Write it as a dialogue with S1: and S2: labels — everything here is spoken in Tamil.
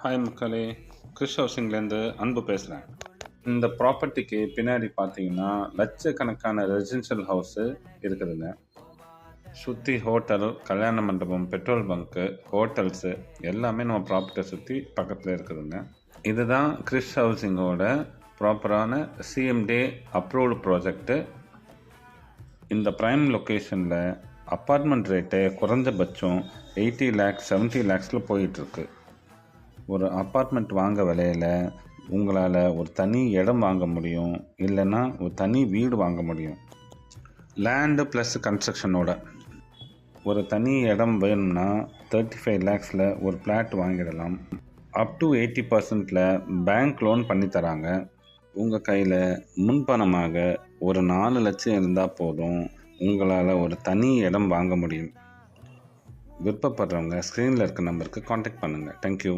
S1: ஹாய் மக்களே, கிறிஸ் ஹவுசிங்லேருந்து அன்பு பேசுகிறேன். இந்த ப்ராப்பர்ட்டிக்கு பின்னாடி பார்த்தீங்கன்னா லட்சக்கணக்கான ரெசிடென்ஷியல் ஹவுஸு இருக்குதுங்க. சுற்றி ஹோட்டல், கல்யாண மண்டபம், பெட்ரோல் பங்க்கு, ஹோட்டல்ஸு எல்லாமே நம்ம ப்ராப்பர்ட்டியை சுற்றி பக்கத்தில் இருக்குதுங்க. இதுதான் கிறிஸ் ஹவுசிங்கோட ப்ராப்பரான சிஎம்டி அப்ரூவ்டு ப்ராஜெக்ட்டு. இந்த ப்ரைம் லொக்கேஷனில் அப்பார்ட்மெண்ட் ரேட்டு குறைஞ்சபட்சம் 80 lakhs 70 lakhஸில் போயிட்டுருக்கு. ஒரு அப்பார்ட்மெண்ட் வாங்க விலையில் உங்களால் ஒரு தனி இடம் வாங்க முடியும், இல்லைன்னா ஒரு தனி வீடு வாங்க முடியும். லேண்டு ப்ளஸ் கன்ஸ்ட்ரக்ஷனோட ஒரு தனி இடம் வேணும்னா 35 lakhஸில் ஒரு ஃப்ளாட் வாங்கிடலாம். அப் டு 80%ல் பேங்க் லோன் பண்ணித்தராங்க. உங்கள் கையில் முன்பணமாக ஒரு 4 லட்சம் இருந்தால் போதும், உங்களால் ஒரு தனி இடம் வாங்க முடியும். விருப்பப்படுறவங்க ஸ்க்ரீனில் இருக்க நம்பருக்கு காண்டாக்ட் பண்ணுங்கள். தேங்க்யூ.